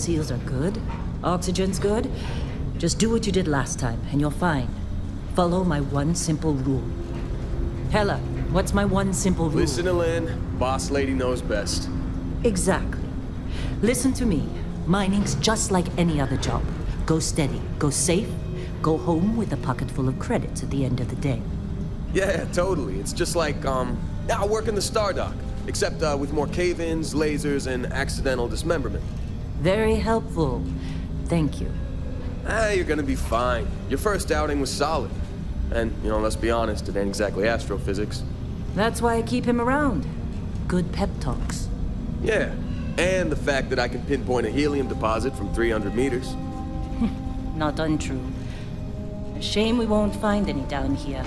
seals are good, oxygen's good, just do what you did last time, and you're fine. Follow my one simple rule. Hella, what's my one simple rule? Listen to Lynn. Boss lady knows best. Exactly. Listen to me. Mining's just like any other job. Go steady, go safe, go home with a pocket full of credits at the end of the day. Yeah, totally. It's just like, I work in the Stardock, except with more cave-ins, lasers, and accidental dismemberment. Very helpful. Thank you. You're gonna be fine. Your first outing was solid. And, let's be honest, it ain't exactly astrophysics. That's why I keep him around. Good pep talks. Yeah, and the fact that I can pinpoint a helium deposit from 300 meters. Not untrue. A shame we won't find any down here.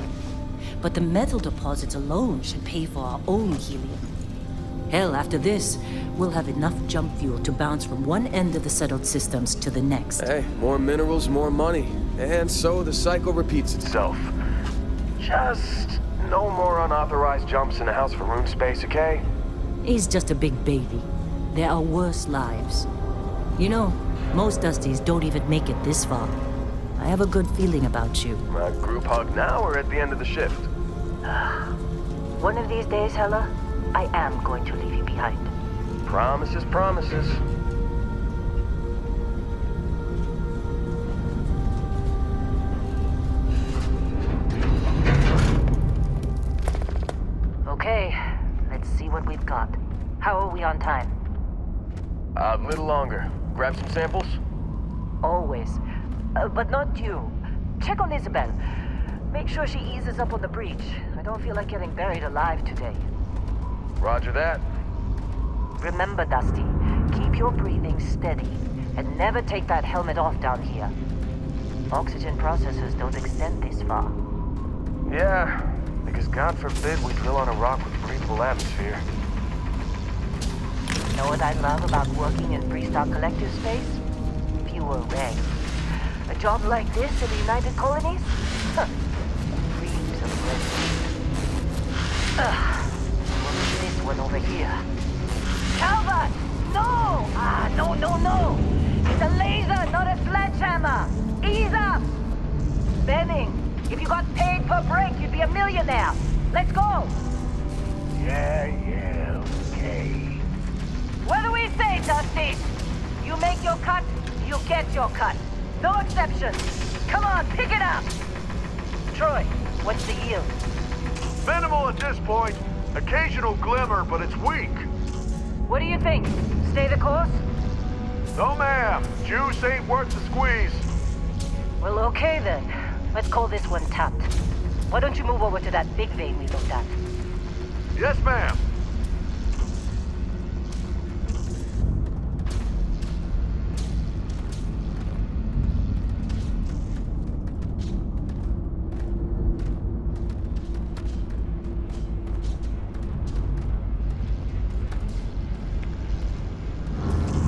But the metal deposits alone should pay for our own helium. Hell, after this, we'll have enough jump fuel to bounce from one end of the settled systems to the next. Hey, more minerals, more money. And so the cycle repeats itself. Just no more unauthorized jumps in the house for room space, okay? He's just a big baby. There are worse lives. Most Dusties don't even make it this far. I have a good feeling about you. A group hug now or at the end of the shift? One of these days, Hella, I am going to leave you behind. Promises, promises. Okay, let's see what we've got. How are we on time? A little longer. Grab some samples? Always. But not you. Check on Isabel. Make sure she eases up on the breach. I don't feel like getting buried alive today. Roger that. Remember, Dusty, keep your breathing steady and never take that helmet off down here. Oxygen processors don't extend this far. Yeah, because God forbid we drill on a rock with breathable atmosphere. You know what I love about working in Freestock Collective space? Fewer regs. A job like this in the United Colonies? Huh. Dreams of red. What is this one over here? Calvert! No! No! It's a laser, not a sledgehammer! Ease up! Benning, if you got paid per break, you'd be a millionaire. Let's go! Yeah, okay. What do we say, Dusty? You make your cut, you get your cut. No exceptions. Come on, pick it up! Troy, what's the yield? Minimal at this point. Occasional glimmer, but it's weak. What do you think? Stay the course? No, ma'am. Juice ain't worth the squeeze. Well, okay then. Let's call this one tapped. Why don't you move over to that big vein we looked at? Yes, ma'am.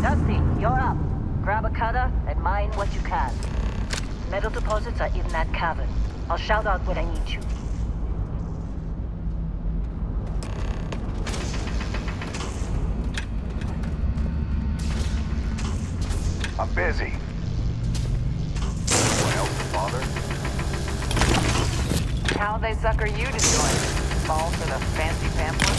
Dusty, you're up. Grab a cutter and mine what you can. Metal deposits are in that cavern. I'll shout out when I need you. I'm busy. Well, father. How they sucker you to join? Fall for the fancy pamphlet?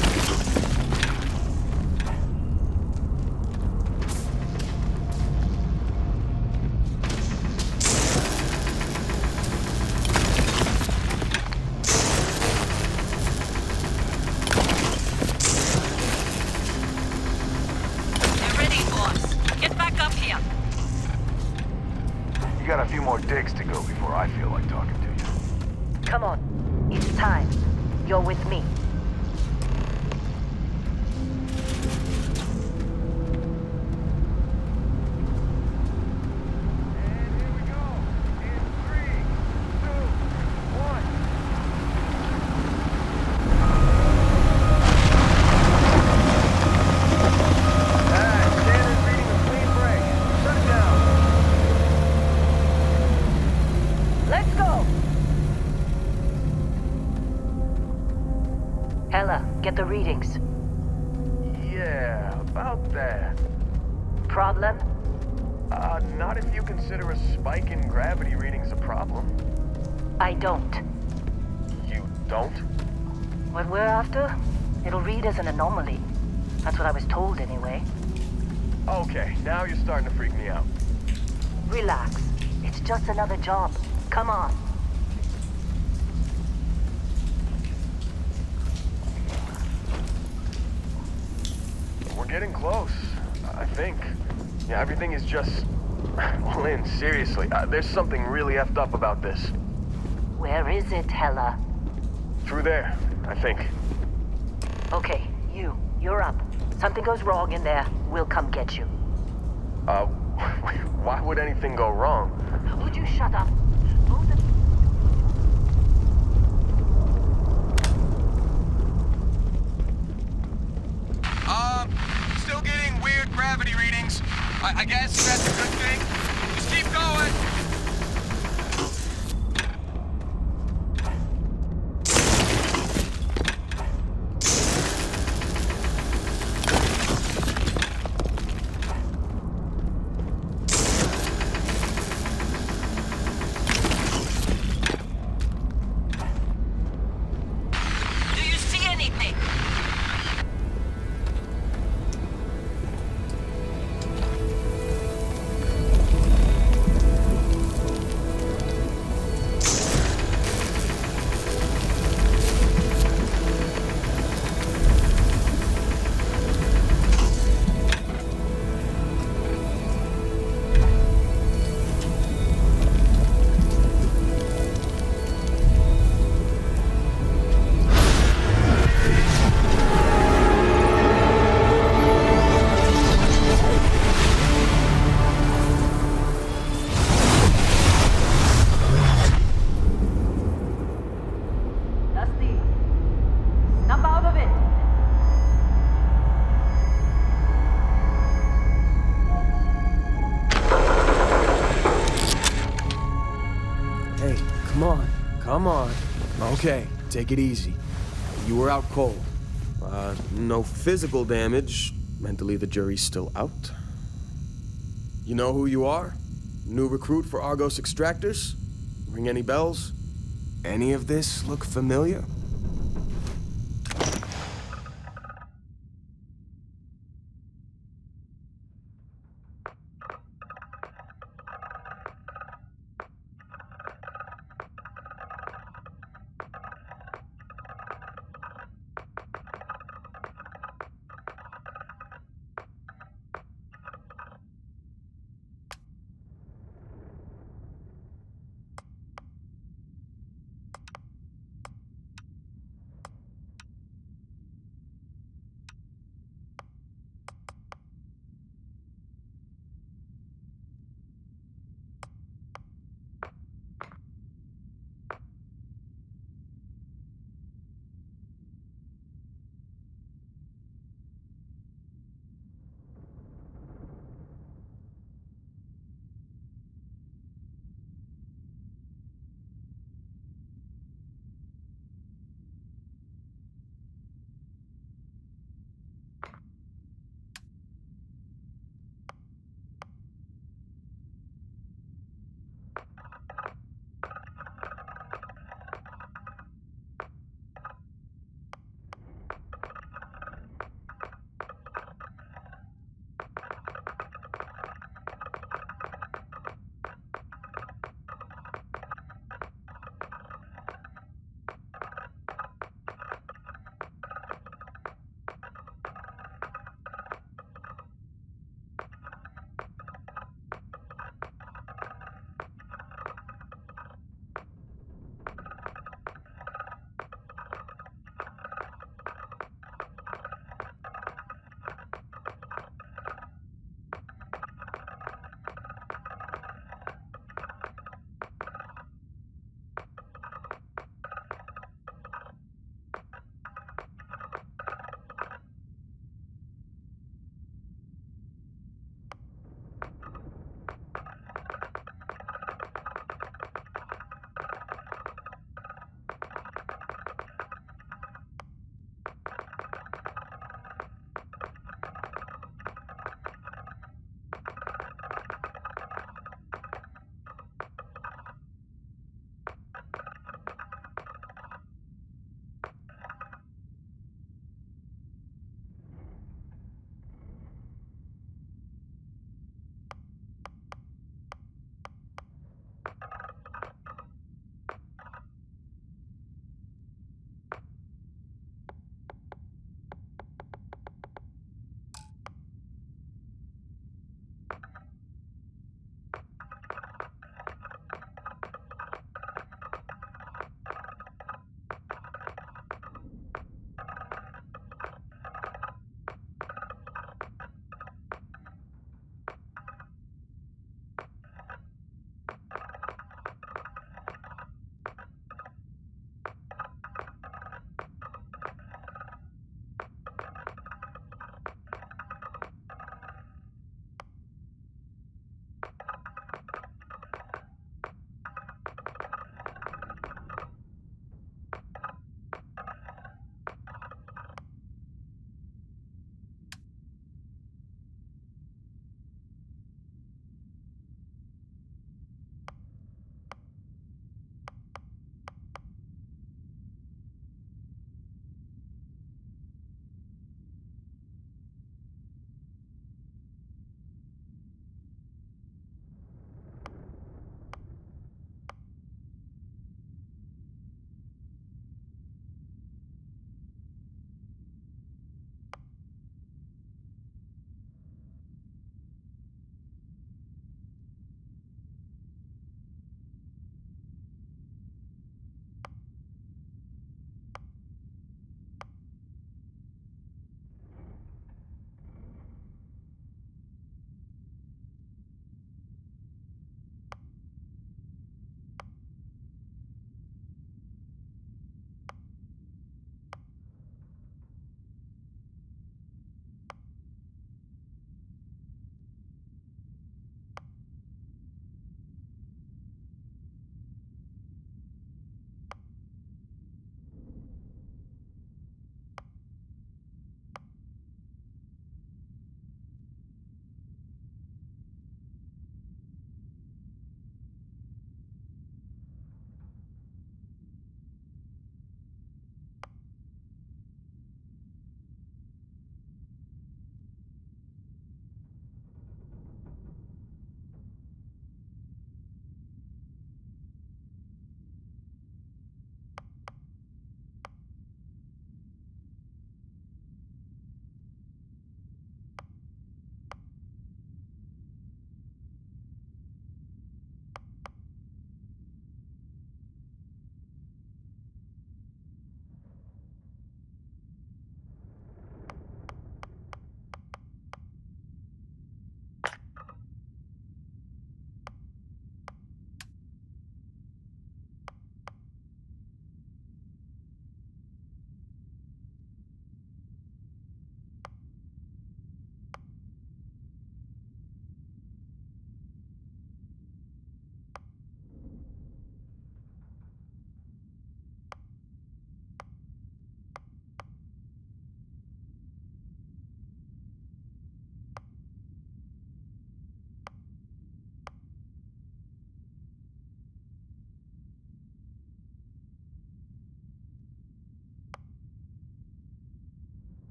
You got a few more digs to go before I feel like talking to you. Come on. It's time. You're with me. Get the readings. Yeah, about that. Problem? Not if you consider a spike in gravity readings a problem. I don't. You don't? What we're after, it'll read as an anomaly. That's what I was told anyway. Okay, now you're starting to freak me out. Relax. It's just another job. Come on. We're getting close, I think. Yeah, everything is just... Well, Lynn, seriously, there's something really effed up about this. Where is it, Hella? Through there, I think. Okay, you're up. Something goes wrong in there, we'll come get you. Why would anything go wrong? Would you shut up? Both of Still getting weird gravity readings. I guess that's a good thing. Just keep going. Do you see anything? Dusty, snap out of it. Hey, come on. Come on. Okay, take it easy. You were out cold. No physical damage. Mentally, the jury's still out. You know who you are? New recruit for Argos Extractors? Ring any bells? Any of this look familiar?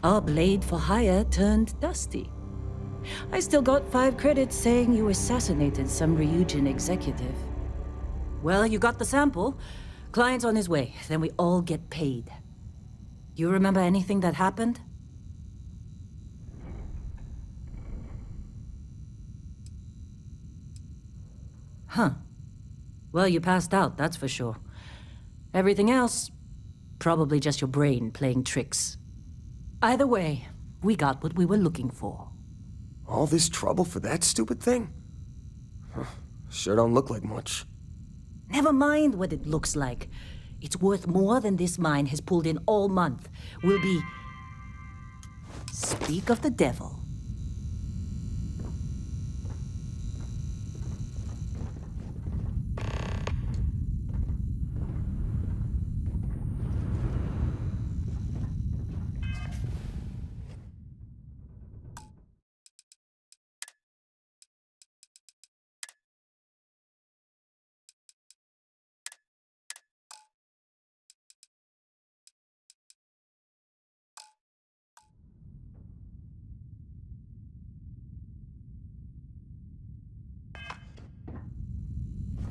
Our blade for hire turned dusty. I still got 5 credits saying you assassinated some Ryujin executive. Well, you got the sample. Client's on his way, then we all get paid. You remember anything that happened? Huh. Well, you passed out, that's for sure. Everything else, probably just your brain playing tricks. Either way, we got what we were looking for. All this trouble for that stupid thing? Huh. Sure don't look like much. Never mind what it looks like. It's worth more than this mine has pulled in all month. We'll be... Speak of the devil.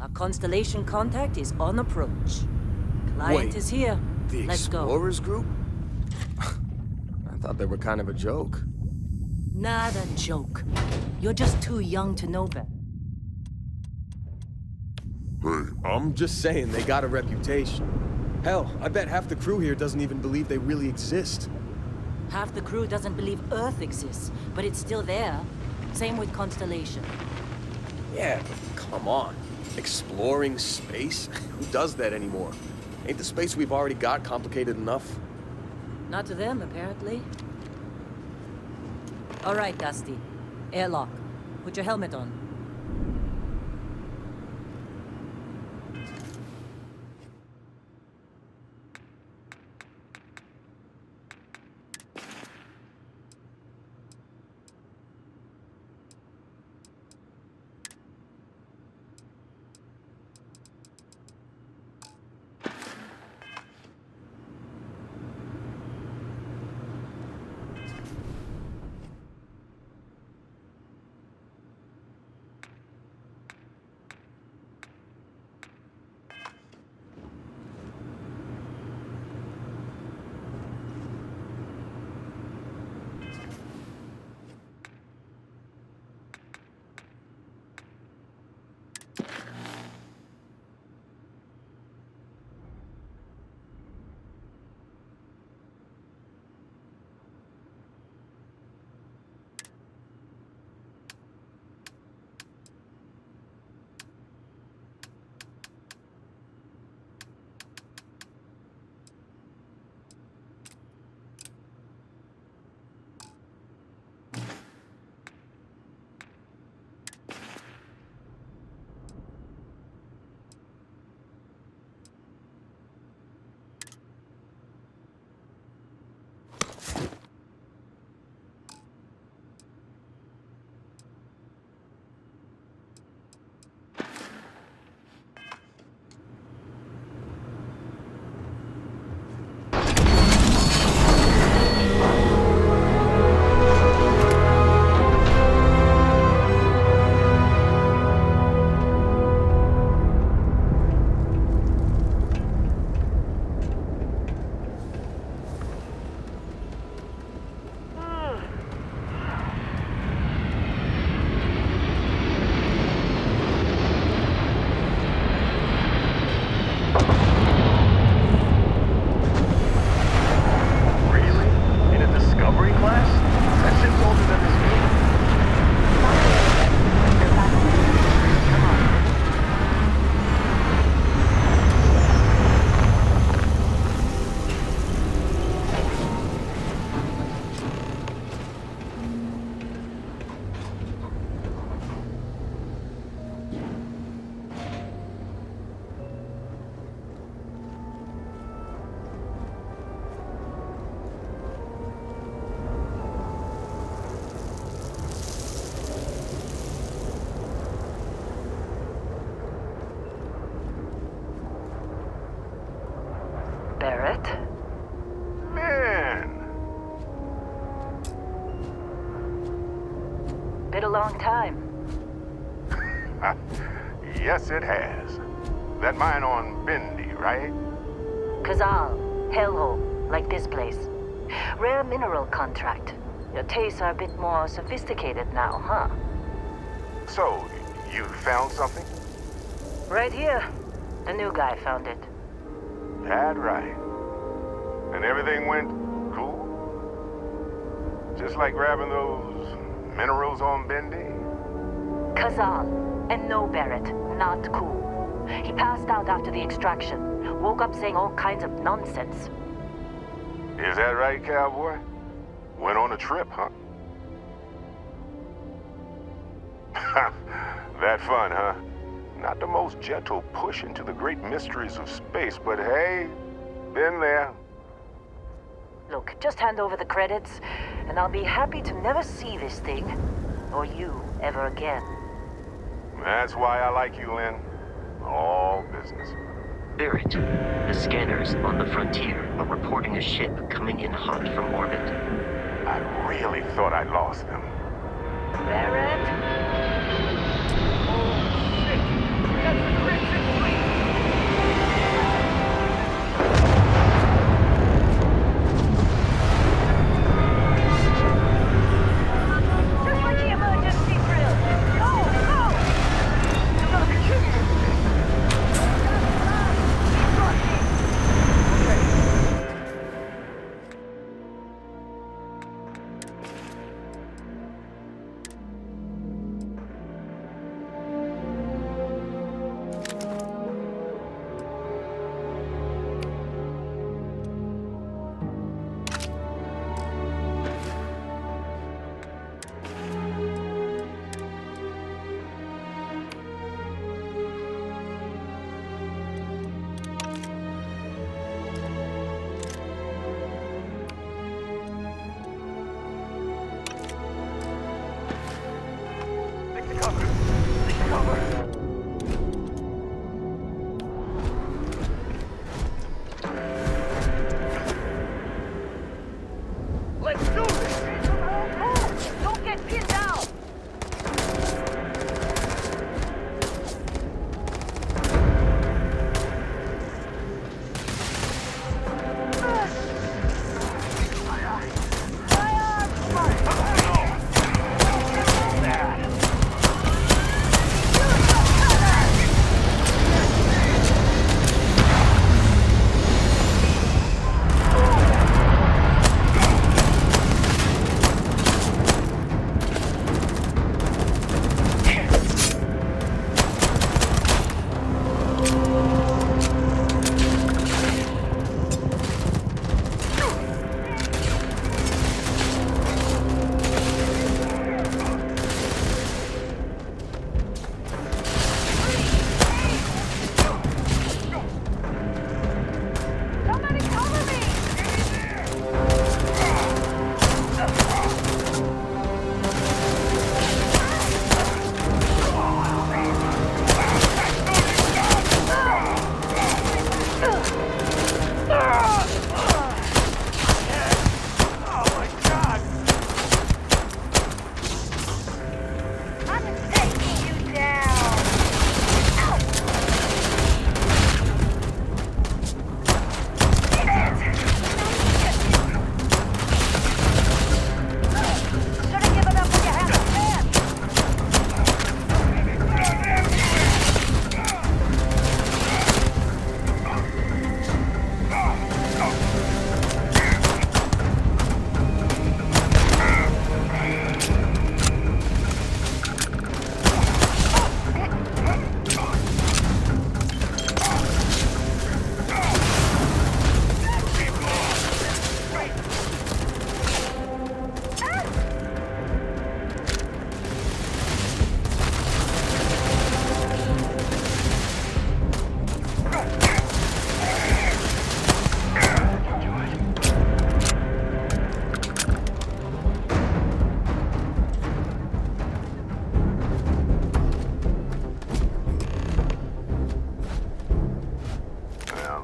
Our constellation contact is on approach. Client Wait, is here. The Let's go. Explorers group? I thought they were kind of a joke. Not a joke. You're just too young to know better. I'm just saying, they got a reputation. Hell, I bet half the crew here doesn't even believe they really exist. Half the crew doesn't believe Earth exists, but it's still there. Same with Constellation. Yeah, but come on. Exploring space? Who does that anymore? Ain't the space we've already got complicated enough? Not to them, apparently. All right, Dusty. Airlock. Put your helmet on. Been a long time. Yes, it has. That mine on Bendy, right? Kazal, hellhole, like this place. Rare mineral contract. Your tastes are a bit more sophisticated now, huh? So, you found something? Right here. The new guy found it. That right. And everything went cool? Just like grabbing those minerals on Bendy? Kazal, and no Barrett, not cool. He passed out after the extraction. Woke up saying all kinds of nonsense. Is that right, cowboy? Went on a trip, huh? That fun, huh? Not the most gentle push into the great mysteries of space, but hey, been there. Look, just hand over the credits, and I'll be happy to never see this thing, or you, ever again. That's why I like you, Lynn. All business. Barrett, the scanners on the frontier are reporting a ship coming in hot from orbit. I really thought I lost them. Barrett?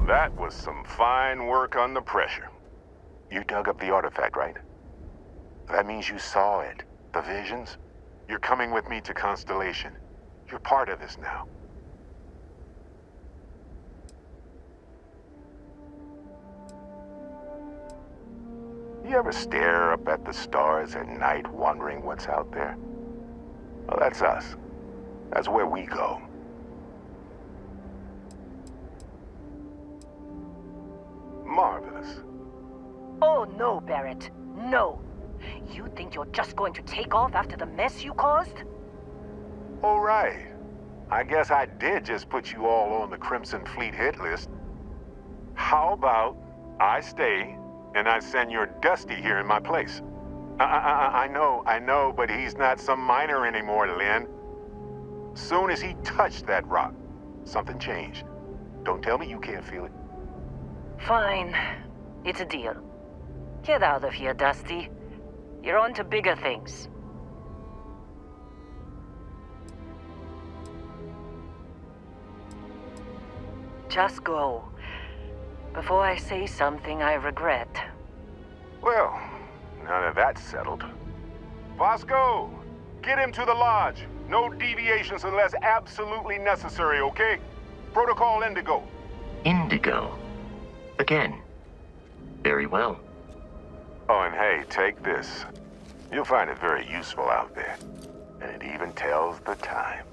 That was some fine work under pressure. You dug up the artifact, right? That means you saw it. The visions? You're coming with me to Constellation. You're part of this now. You ever stare up at the stars at night wondering what's out there? Well, that's us. That's where we go. Marvelous. Oh no, Barrett. No. You think you're just going to take off after the mess you caused? All right. I guess I did just put you all on the Crimson Fleet hit list. How about I stay and I send your Dusty here in my place? I know, but he's not some miner anymore, Lynn. Soon as he touched that rock, something changed. Don't tell me you can't feel it. Fine. It's a deal. Get out of here, Dusty. You're on to bigger things. Just go. Before I say something I regret. Well, now that that's settled. Vasco, get him to the lodge. No deviations unless absolutely necessary, okay? Protocol Indigo. Indigo. Again. Very well. Oh, and hey, take this. You'll find it very useful out there. And it even tells the time.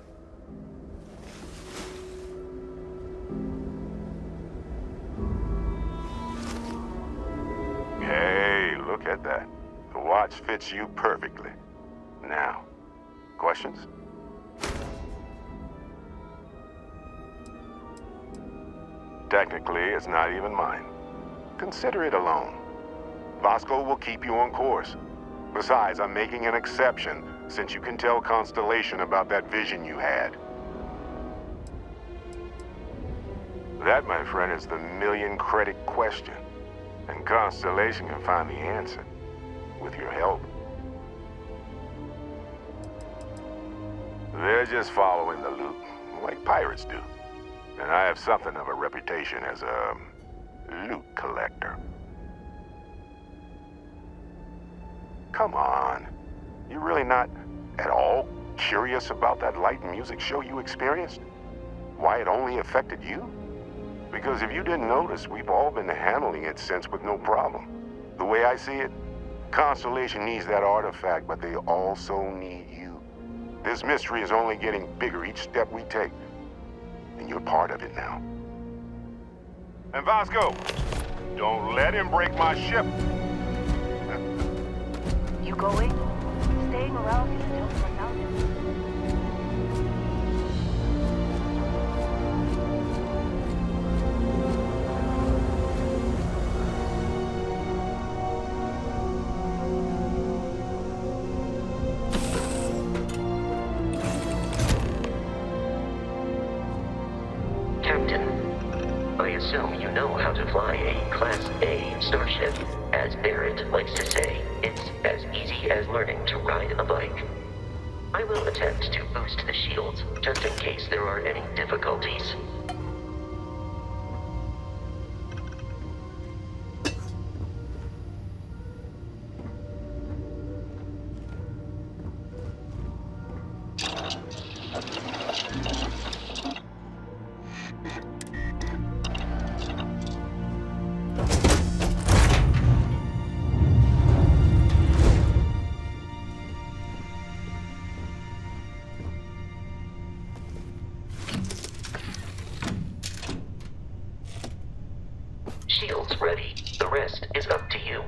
Hey, look at that. The watch fits you perfectly. Now, questions? Technically, it's not even mine. Consider it a loan. Vasco will keep you on course. Besides, I'm making an exception, since you can tell Constellation about that vision you had. That, my friend, is the million-credit question. And Constellation can find the answer, with your help. They're just following the loot, like pirates do. And I have something of a reputation as a loot collector. Come on. You're really not at all curious about that light and music show you experienced? Why it only affected you? Because if you didn't notice, we've all been handling it since with no problem. The way I see it, Constellation needs that artifact, but they also need you. This mystery is only getting bigger each step we take. And you're part of it now. And Vasco, don't let him break my ship. You going? Staying around until we're announced? I assume you know how to fly a Class A starship. As Barrett likes to say, it's as easy as learning to ride a bike. I will attempt to boost the shields, just in case there are any difficulties. Shields ready. The rest is up to you.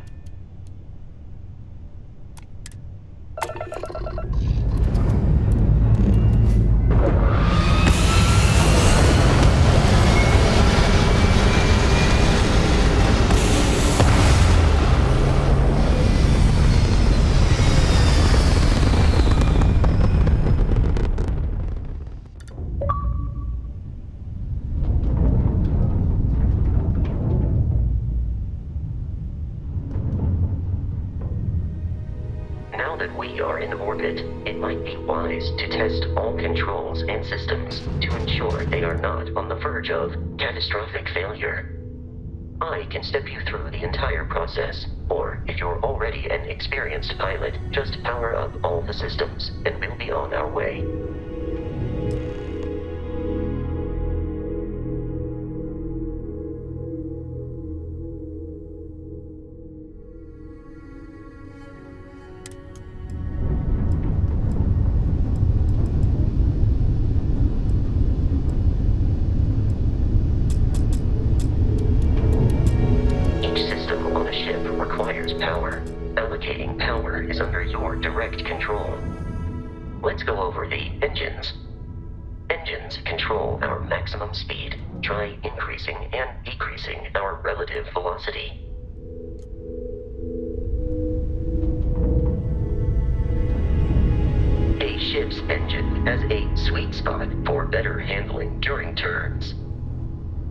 Now that we are in orbit, it might be wise to test all controls and systems to ensure they are not on the verge of catastrophic failure. I can step you through the entire process, Or, if you're already an experienced pilot, just power up all the systems, and we'll be on our way. Power. Allocating power is under your direct control. Let's go over the engines. Engines control our maximum speed. Try increasing and decreasing our relative velocity. A ship's engine has a sweet spot for better handling during turns.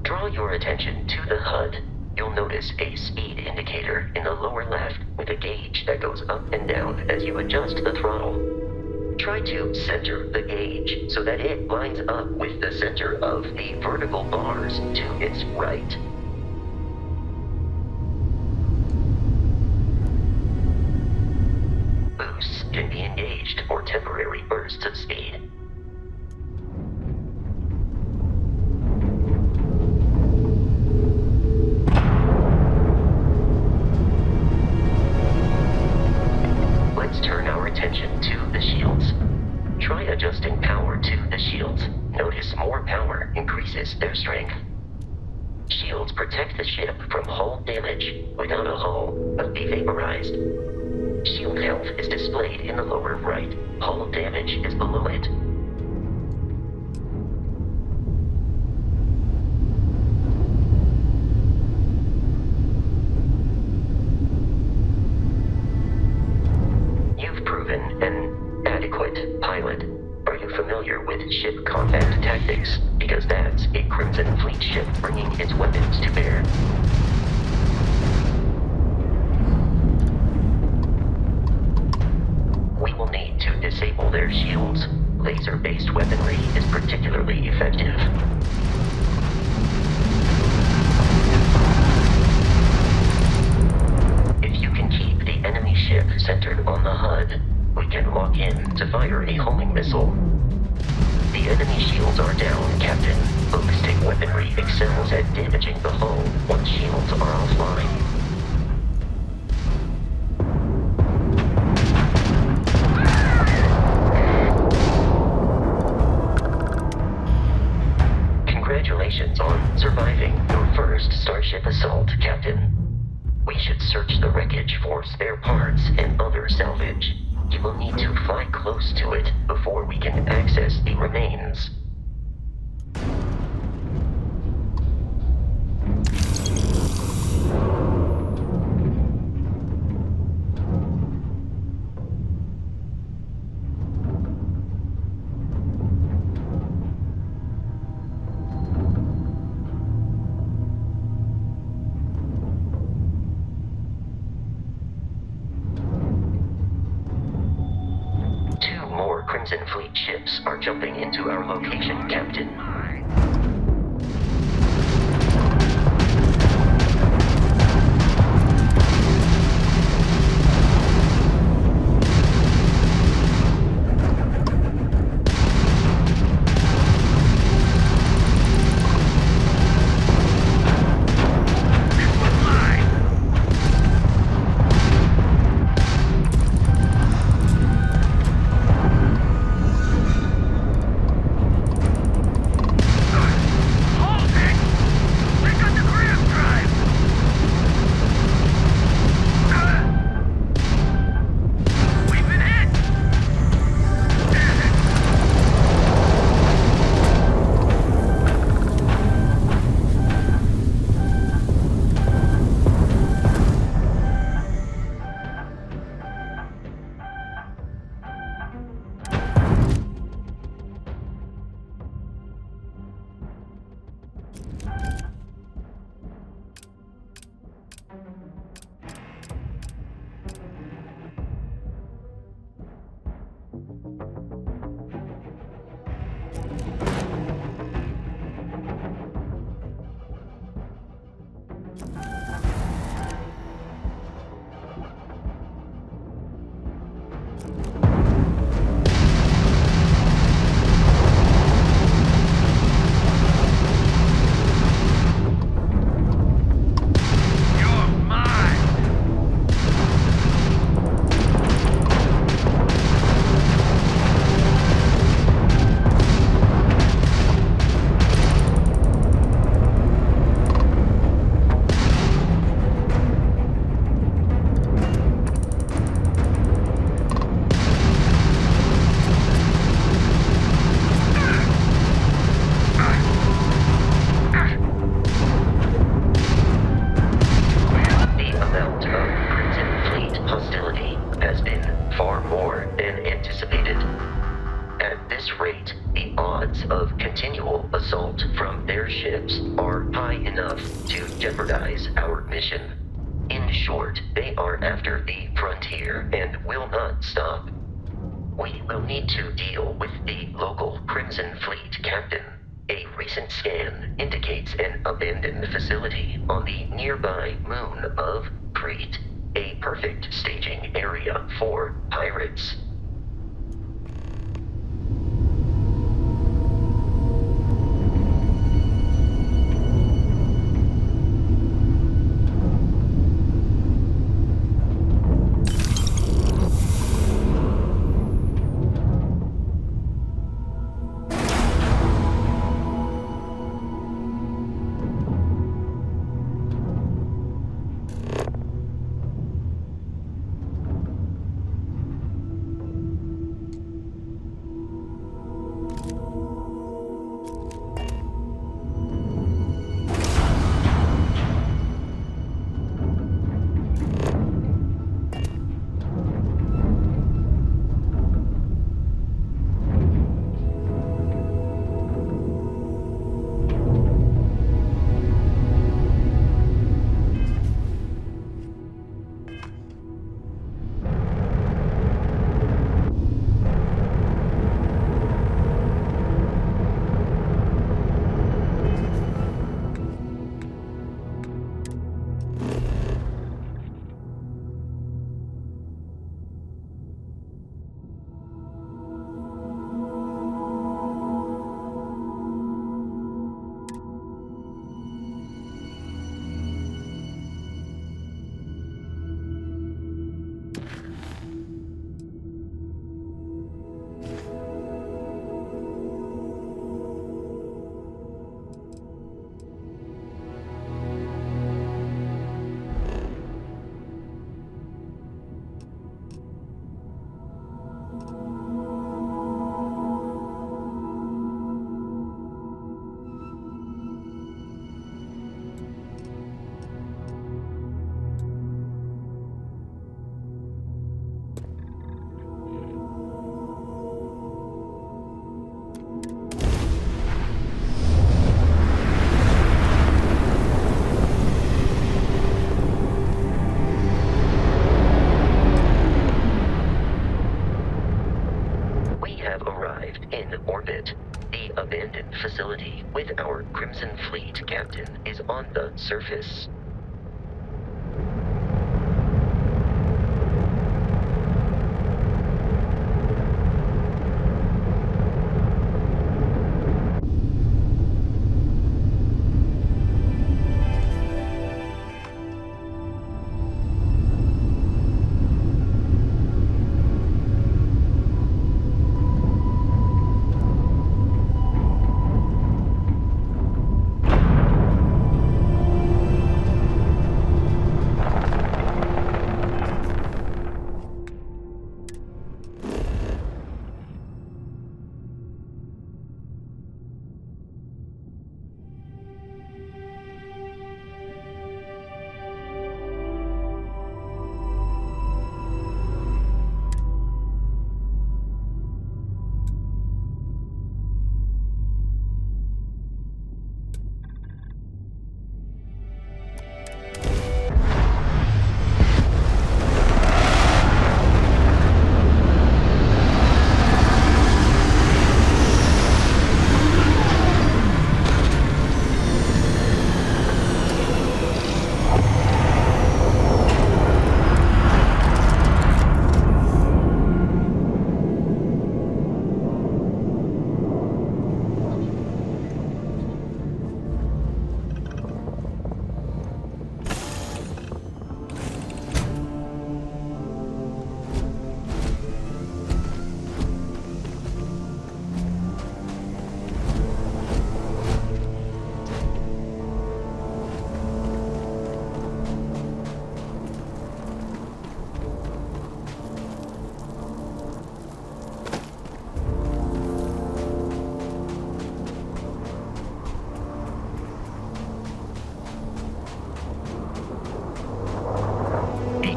Draw your attention to the HUD. You'll notice a speed indicator in the lower left with a gauge that goes up and down as you adjust the throttle. Try to center the gauge so that it lines up with the center of the vertical bars to its right. Boosts can be engaged for temporary bursts of speed. Attention to the shields. Try adjusting power to the shields. Notice more power increases their strength. Shields protect the ship from hull damage. Without a hull, but be vaporized. Shield health is displayed in the lower right. Hull damage is below it. An adequate pilot. Are you familiar with ship combat tactics? Because that's a Crimson Fleet ship bringing its weapons to bear. We will need to disable their shields. Laser-based weaponry is particularly effective. If you can keep the enemy ship centered on the HUD, we can lock in to fire a homing missile. The enemy shields are down, Captain. Ballistic weaponry excels at damaging the hull once shields are offline. Congratulations on surviving your first Starship assault, Captain. We should search the wreckage for spare parts and other salvage. You will need to fly close to it before we can access the remains. Crimson Fleet ships are jumping into our location, Captain. assault from their ships are high enough to jeopardize our mission. In short, they are after the frontier and will not stop. We will need to deal with the local Crimson Fleet captain. A recent scan indicates an abandoned facility on the nearby moon of Crete, a perfect staging area for pirates. Facility with our Crimson Fleet captain is on the surface.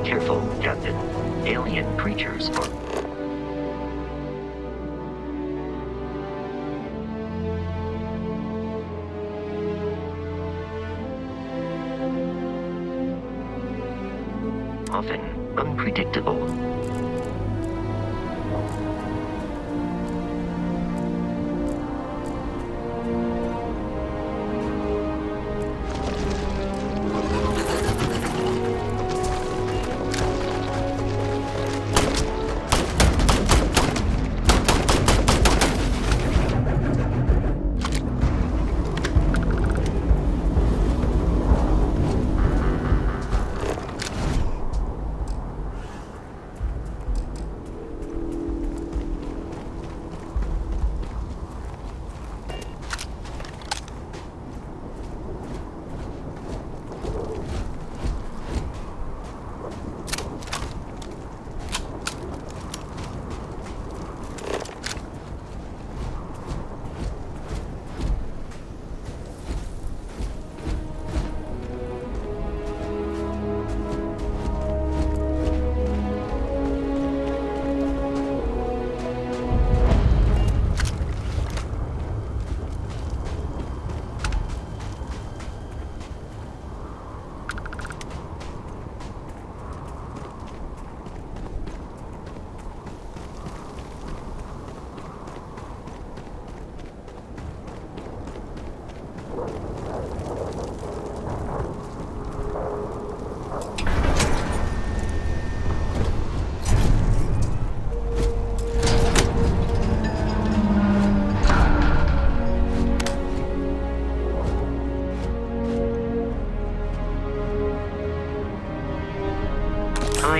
Careful, Captain. Alien creatures are... often unpredictable.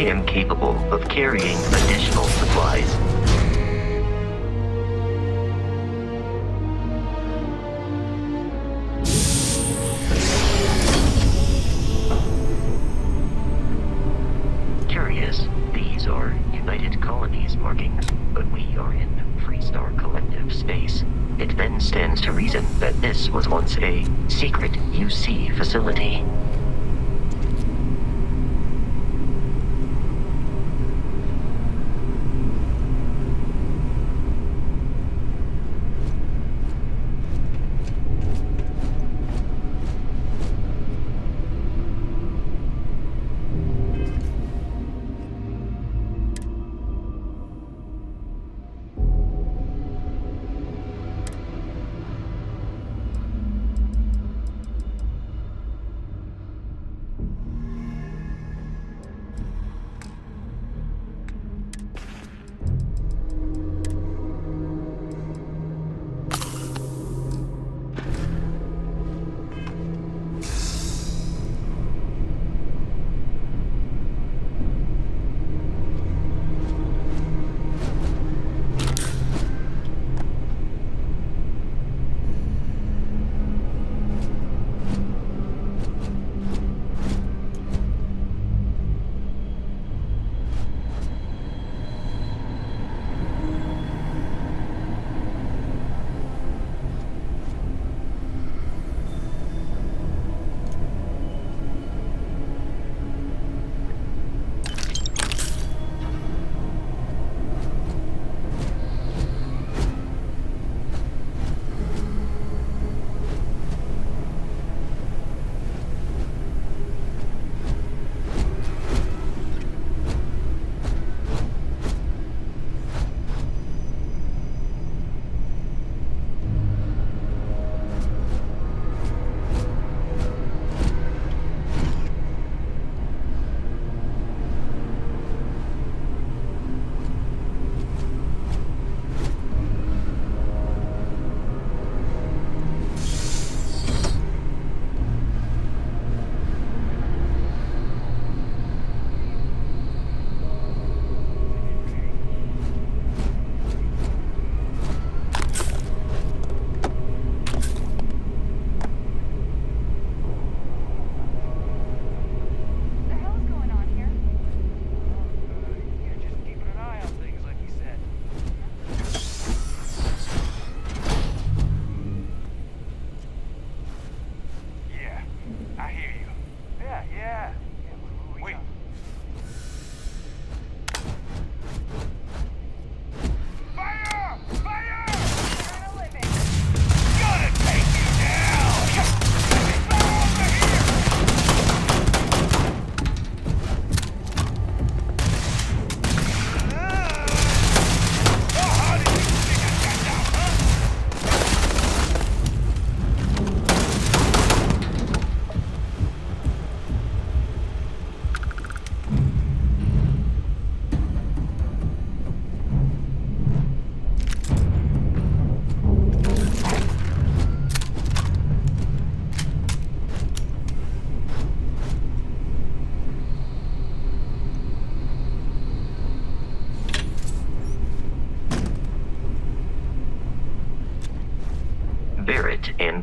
I am capable of carrying additional supplies. Curious, these are United Colonies markings, but we are in Freestar Collective space. It then stands to reason that this was once a secret UC facility.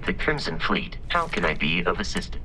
the Crimson Fleet. How can I be of assistance?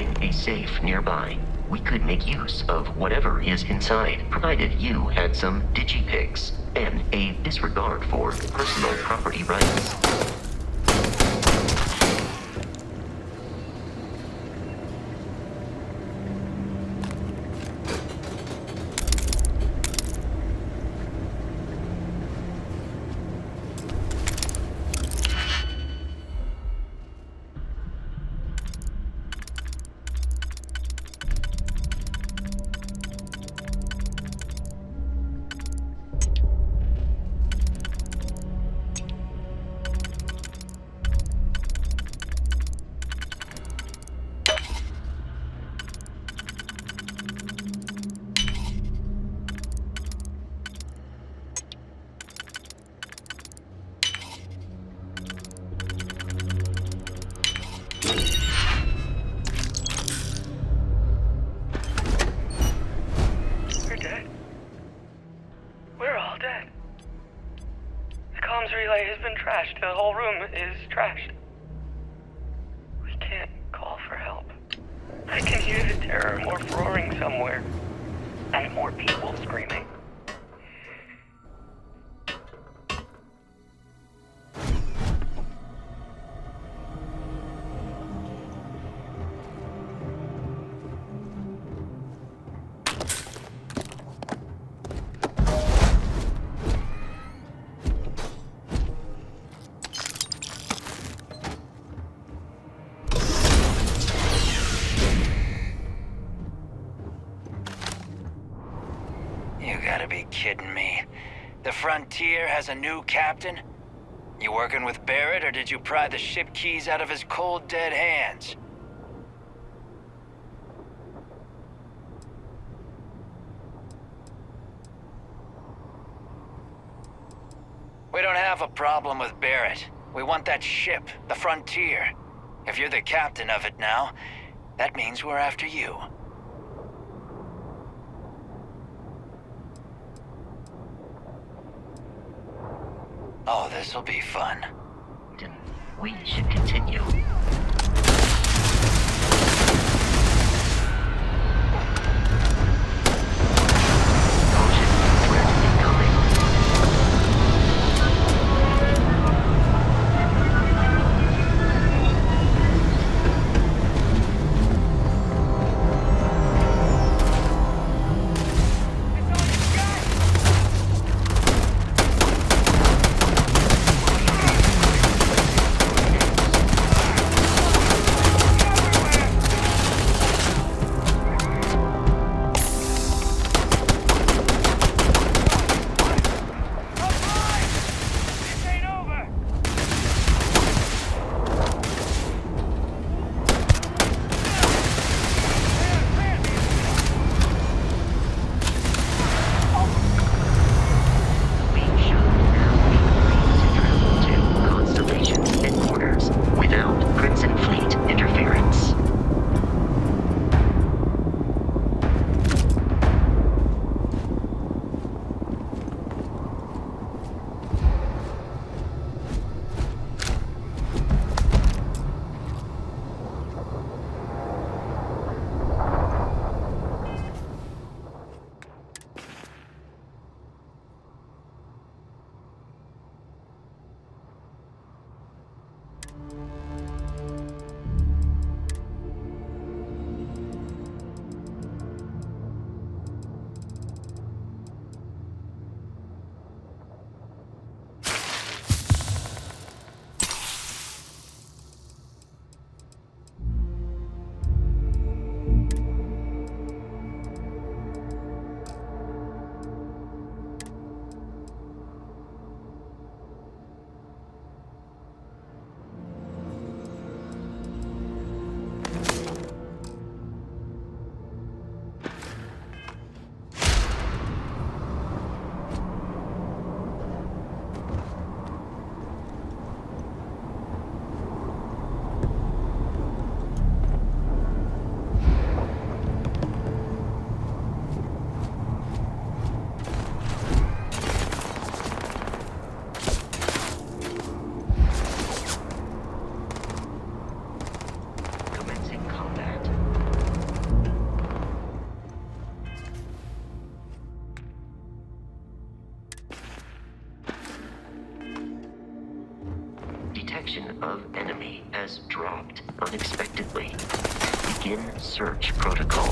in a safe nearby. We could make use of whatever is inside, provided you had some digipics and a disregard for personal property rights. We're dead. We're all dead. The comms relay has been trashed. The whole room is trashed. We can't call for help. I can hear the terror morph roaring somewhere. And more people screaming. You gotta be kidding me. The Frontier has a new captain? You working with Barrett, or did you pry the ship keys out of his cold, dead hands? We don't have a problem with Barrett. We want that ship, the Frontier. If you're the captain of it now, that means we're after you. Oh, this'll be fun. Then we should continue. Caution, threat incoming. of enemy has dropped unexpectedly. Begin search protocol.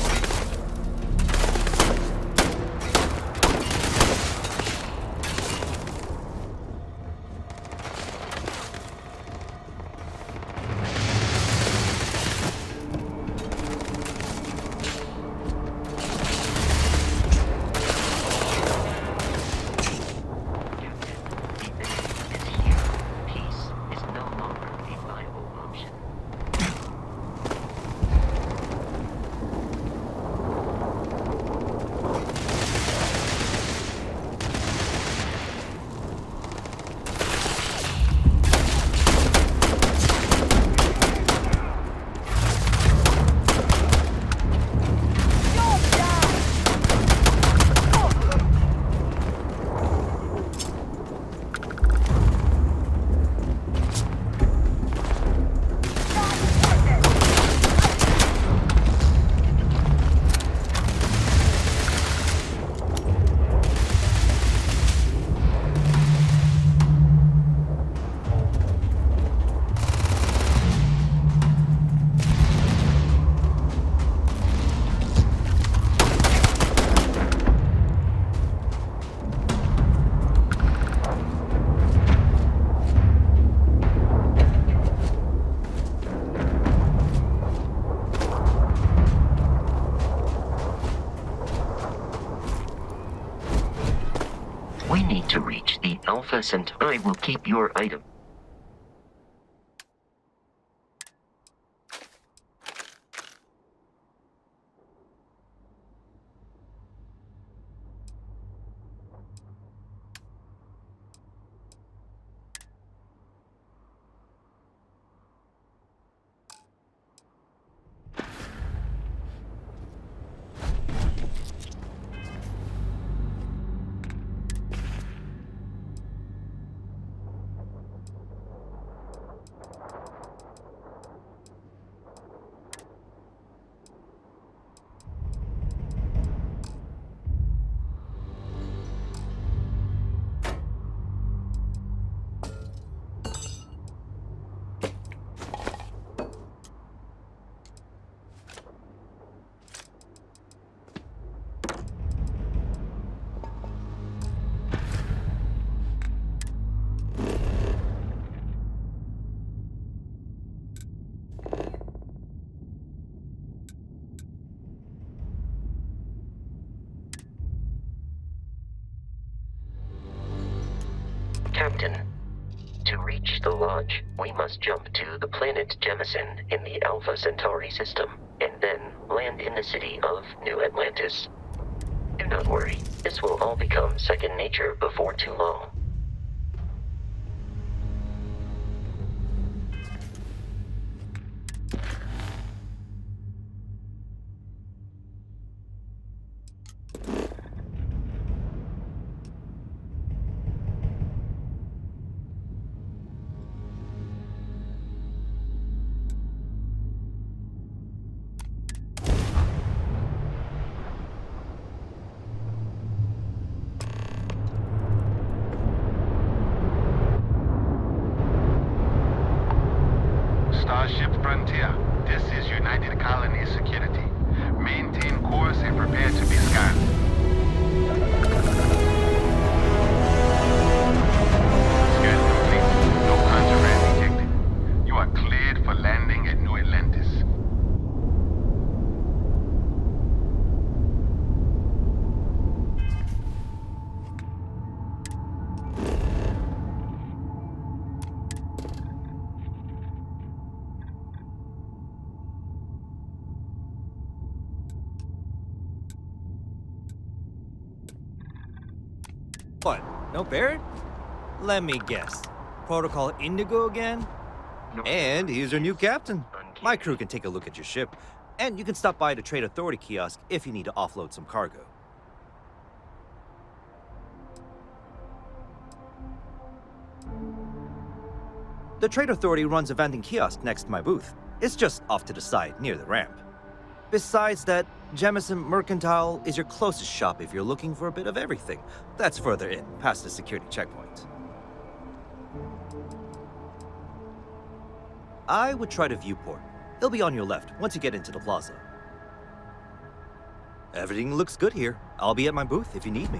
We need to reach the Alpha Centauri. I will keep your item. Captain, to reach the lodge, we must jump to the planet Jemison in the Alpha Centauri system, and then land in the city of New Atlantis. Do not worry, this will all become second nature before too long. Starship Frontier, this is United Colonies Security. Maintain course and prepare to be scanned. Scan complete. No contraband detected. You are cleared for landing at New Atlantis. What? No Barrett? Let me guess. Protocol Indigo again? And he's your new captain. My crew can take a look at your ship, and you can stop by the Trade Authority kiosk if you need to offload some cargo. The Trade Authority runs a vending kiosk next to my booth. It's just off to the side, near the ramp. Besides that, Jemison Mercantile is your closest shop if you're looking for a bit of everything. That's further in, past the security checkpoint. I would try the viewport. It'll be on your left once you get into the plaza. Everything looks good here. I'll be at my booth if you need me.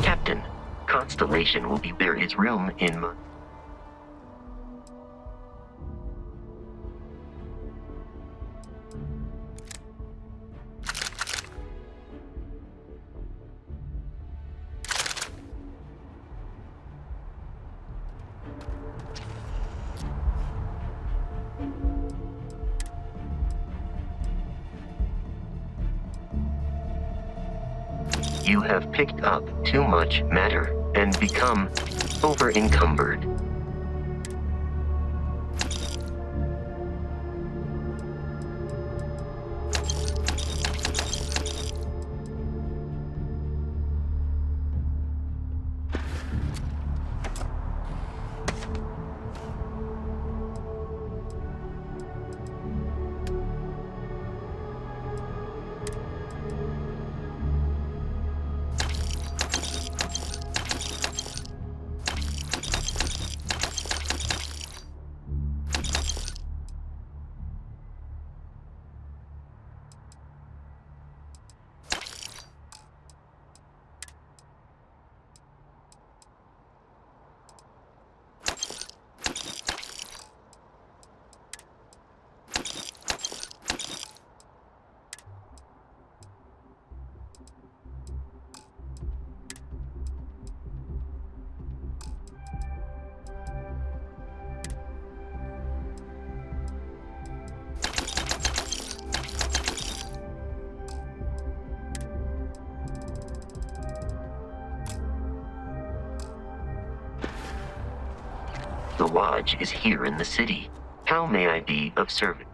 Captain, Constellation will be there his room in my... You have picked up too much matter and become over-encumbered. The lodge is here in the city. How may I be of service?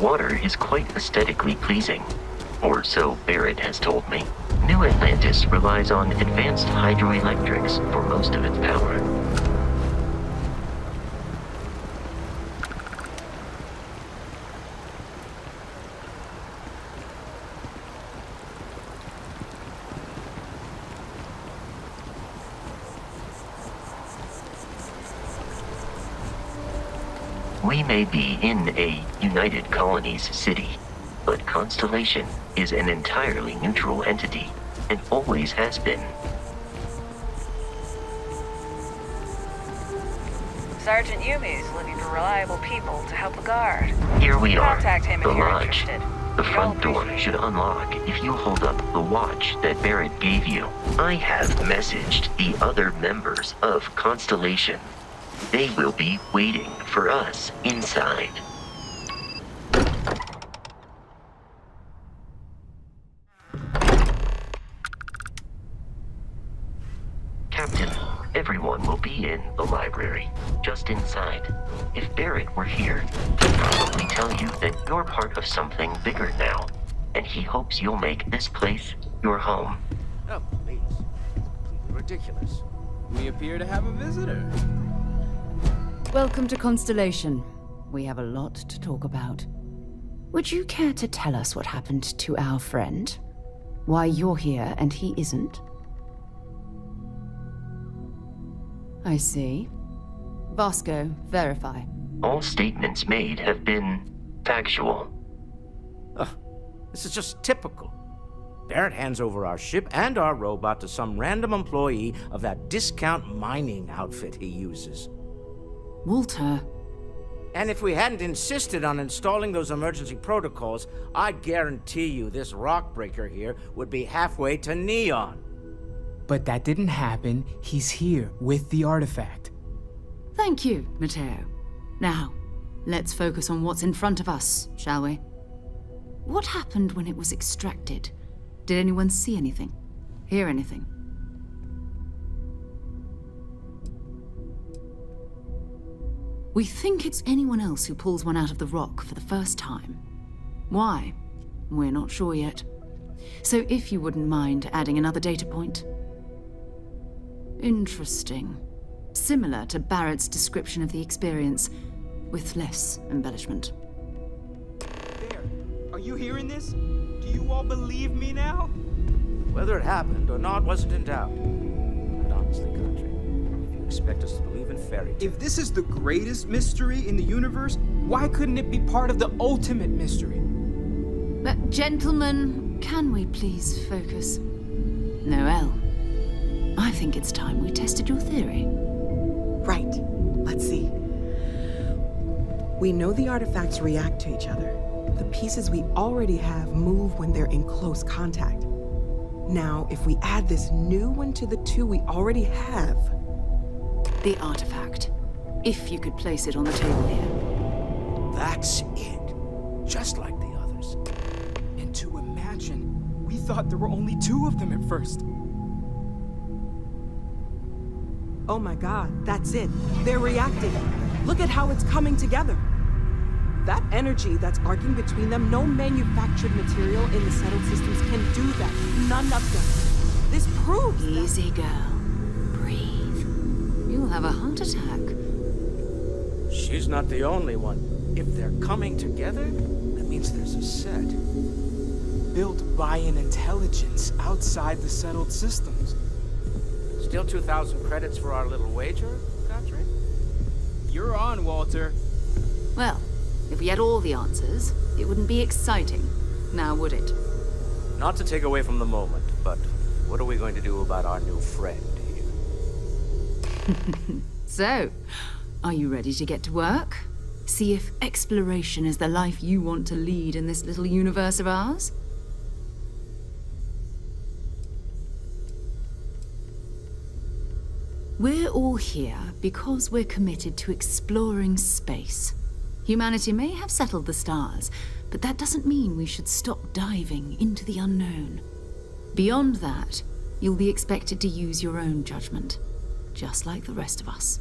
water is quite aesthetically pleasing. Or so Barrett has told me. New Atlantis relies on advanced hydroelectrics for most of its power. We may be in a United Colonies city, but Constellation is an entirely neutral entity, and always has been. Sergeant Yumi's looking for reliable people to help the guard. Here we are, Contact him the if you're lodge. interested. The We'd front all door appreciate should it. unlock if you hold up the watch that Barrett gave you. I have messaged the other members of Constellation. They will be waiting for us inside. Captain, everyone will be in the library, just inside. If Barrett were here, he'd probably tell you that you're part of something bigger now, and he hopes you'll make this place your home. Oh, please. It's completely ridiculous. We appear to have a visitor. Welcome to Constellation. We have a lot to talk about. Would you care to tell us what happened to our friend? Why you're here and he isn't? I see. Vasco, verify. All statements made have been factual. This is just typical. Barrett hands over our ship and our robot to some random employee of that discount mining outfit he uses. Walter. And if we hadn't insisted on installing those emergency protocols, I guarantee you this rock breaker here would be halfway to Neon. But that didn't happen. He's here with the artifact. Thank you, Matteo. Now, let's focus on what's in front of us, shall we? What happened when it was extracted? Did anyone see anything? Hear anything? We think it's anyone else who pulls one out of the rock for the first time. Why? We're not sure yet. So if you wouldn't mind adding another data point. Interesting. Similar to Barrett's description of the experience, with less embellishment. There. Are you hearing this? Do you all believe me now? Whether it happened or not wasn't in doubt. But honestly, Country, if you expect us to believe in fairy tales... If this is the greatest mystery in the universe, why couldn't it be part of the ultimate mystery? But gentlemen, can we please focus? Noel, I think it's time we tested your theory. Right. Let's see. We know the artifacts react to each other. The pieces we already have move when they're in close contact. Now, if we add this new one to the two we already have... The artifact. If you could place it on the table here. That's it. Just like the others. And to imagine, we thought there were only 2 of them at first. Oh my god, that's it. They're reacting. Look at how it's coming together. That energy that's arcing between them, no manufactured material in the settled systems can do that. None of them. This proves Easy, girl. Breathe. You'll have a heart attack. She's not the only one. If they're coming together, that means there's a set. Built by an intelligence outside the settled systems. Still 2,000 credits for our little wager, Country? You're on, Walter. Well, if we had all the answers, it wouldn't be exciting, now would it? Not to take away from the moment, but what are we going to do about our new friend here? So, are you ready to get to work? See if exploration is the life you want to lead in this little universe of ours? We're all here because we're committed to exploring space. Humanity may have settled the stars, but that doesn't mean we should stop diving into the unknown. Beyond that, you'll be expected to use your own judgment, just like the rest of us.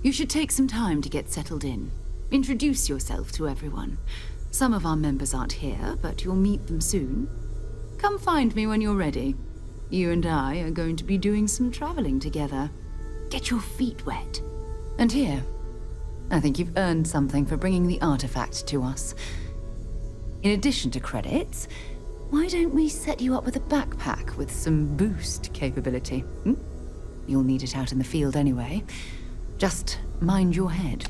You should take some time to get settled in. Introduce yourself to everyone. Some of our members aren't here, but you'll meet them soon. Come find me when you're ready. You and I are going to be doing some traveling together. Get your feet wet. And here, I think you've earned something for bringing the artifact to us. In addition to credits, why don't we set you up with a backpack with some boost capability? You'll need it out in the field anyway. Just mind your head.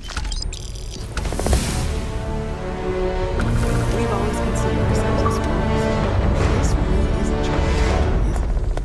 We've always considered ourselves explorers. This really is a challenge, isn't it?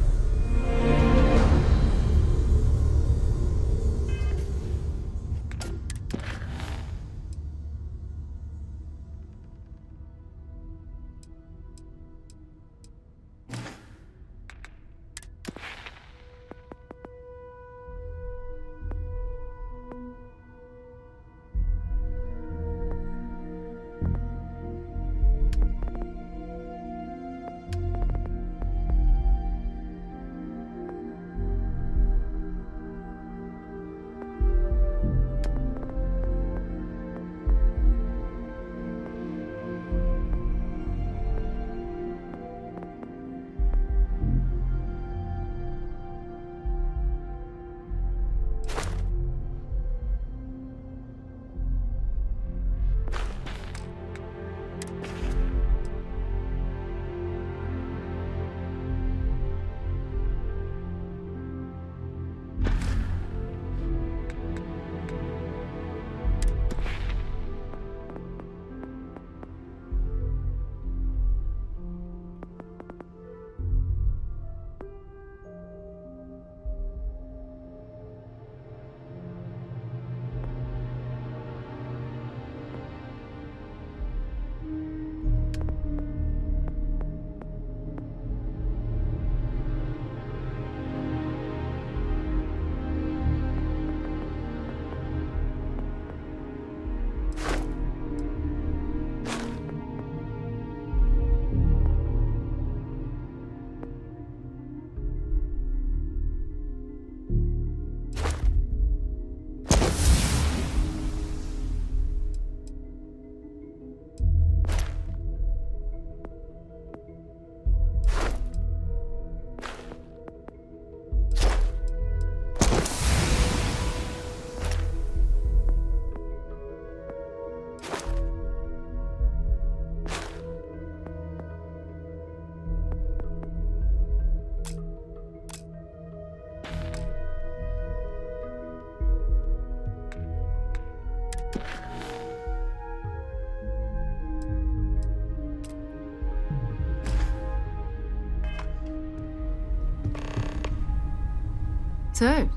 So,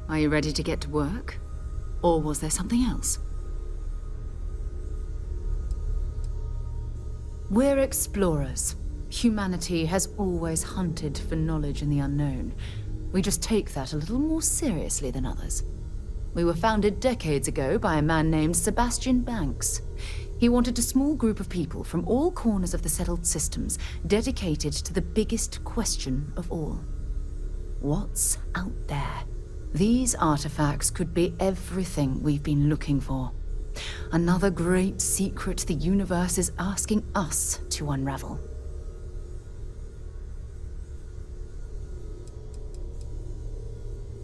are you ready to get to work? Or was there something else? We're explorers. Humanity has always hunted for knowledge in the unknown. We just take that a little more seriously than others. We were founded decades ago by a man named Sebastian Banks. He wanted a small group of people from all corners of the settled systems dedicated to the biggest question of all. What's out there? These artifacts could be everything we've been looking for. Another great secret the universe is asking us to unravel.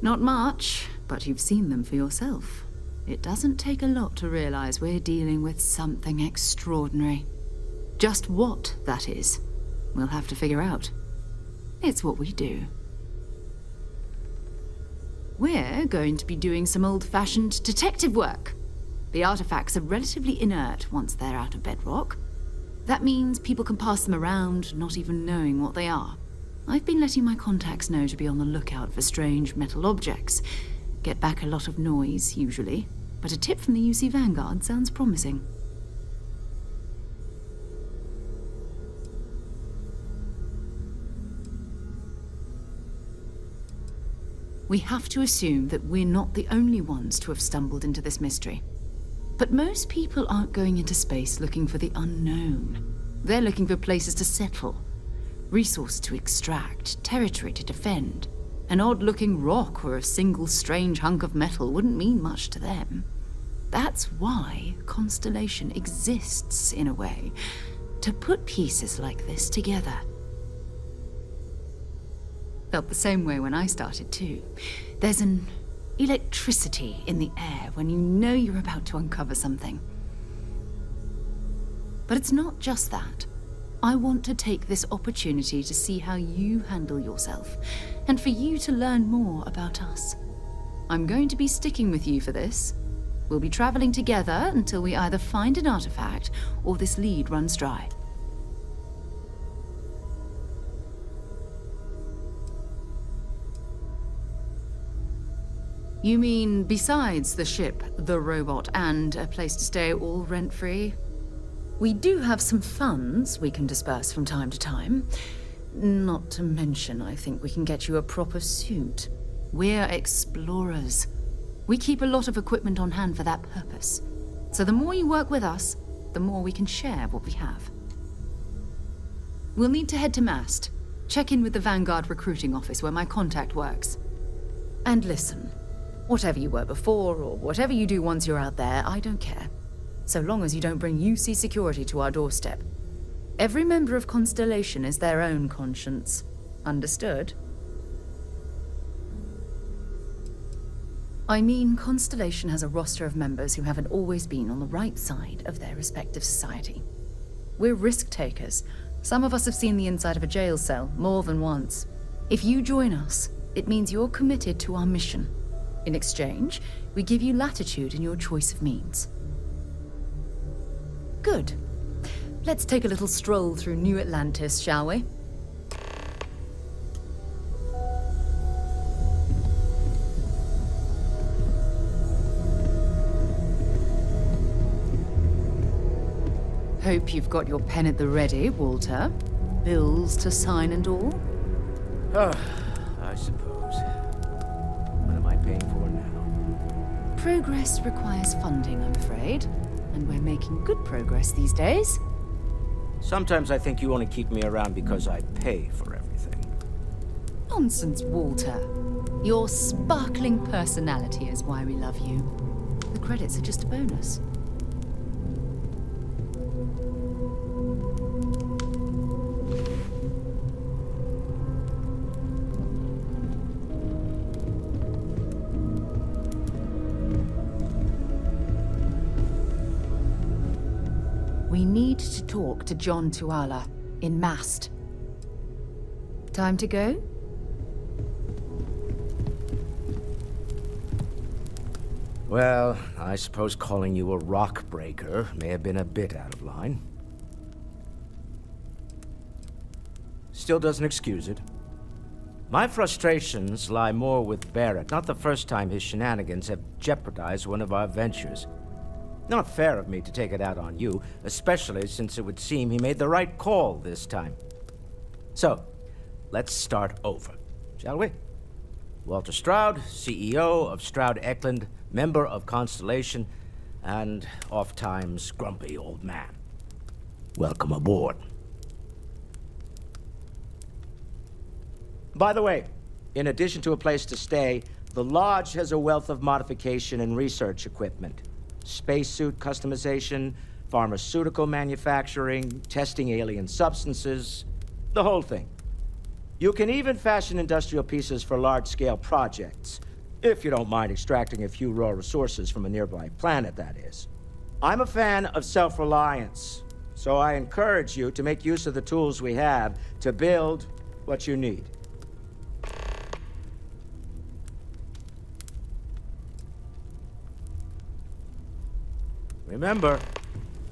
Not much, but you've seen them for yourself. It doesn't take a lot to realize we're dealing with something extraordinary. Just what that is, we'll have to figure out. It's what we do. We're going to be doing some old-fashioned detective work. The artifacts are relatively inert once they're out of bedrock. That means people can pass them around, not even knowing what they are. I've been letting my contacts know to be on the lookout for strange metal objects. Get back a lot of noise, usually, but a tip from the UC Vanguard sounds promising. We have to assume that we're not the only ones to have stumbled into this mystery. But most people aren't going into space looking for the unknown. They're looking for places to settle, resource to extract, territory to defend. An odd-looking rock or a single strange hunk of metal wouldn't mean much to them. That's why Constellation exists, in a way, to put pieces like this together. Felt the same way when I started, too. There's an electricity in the air when you know you're about to uncover something. But it's not just that. I want to take this opportunity to see how you handle yourself, and for you to learn more about us. I'm going to be sticking with you for this. We'll be traveling together until we either find an artifact or this lead runs dry. You mean besides the ship, the robot, and a place to stay all rent-free? We do have some funds we can disperse from time to time. Not to mention, I think we can get you a proper suit. We're explorers. We keep a lot of equipment on hand for that purpose. So the more you work with us, the more we can share what we have. We'll need to head to Mast. Check in with the Vanguard recruiting office where my contact works. And listen, whatever you were before, or whatever you do once you're out there, I don't care. So long as you don't bring UC security to our doorstep. Every member of Constellation is their own conscience. Understood? I mean, Constellation has a roster of members who haven't always been on the right side of their respective society. We're risk-takers. Some of us have seen the inside of a jail cell more than once. If you join us, it means you're committed to our mission. In exchange, we give you latitude in your choice of means. Good. Let's take a little stroll through New Atlantis, shall we? Hope you've got your pen at the ready, Walter. Bills to sign and all? I suppose. What am I paying for now? Progress requires funding, I'm afraid. And we're making good progress these days. Sometimes I think you only keep me around because I pay for everything. Nonsense, Walter. Your sparkling personality is why we love you. The credits are just a bonus. We need to talk to John Tuala in Mast. Time to go? Well, I suppose calling you a rock breaker may have been a bit out of line. Still doesn't excuse it. My frustrations lie more with Barrett. Not the first time his shenanigans have jeopardized one of our ventures. Not fair of me to take it out on you, especially since it would seem he made the right call this time. So, let's start over, shall we? Walter Stroud, CEO of Stroud Eklund, member of Constellation, and oft-times grumpy old man. Welcome aboard. By the way, in addition to a place to stay, the Lodge has a wealth of modification and research equipment. Spacesuit customization, pharmaceutical manufacturing, testing alien substances, the whole thing. You can even fashion industrial pieces for large-scale projects, if you don't mind extracting a few raw resources from a nearby planet, that is. I'm a fan of self-reliance, so I encourage you to make use of the tools we have to build what you need. Remember,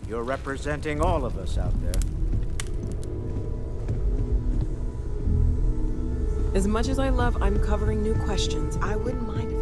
you're representing all of us out there. As much as I love uncovering new questions, I wouldn't mind if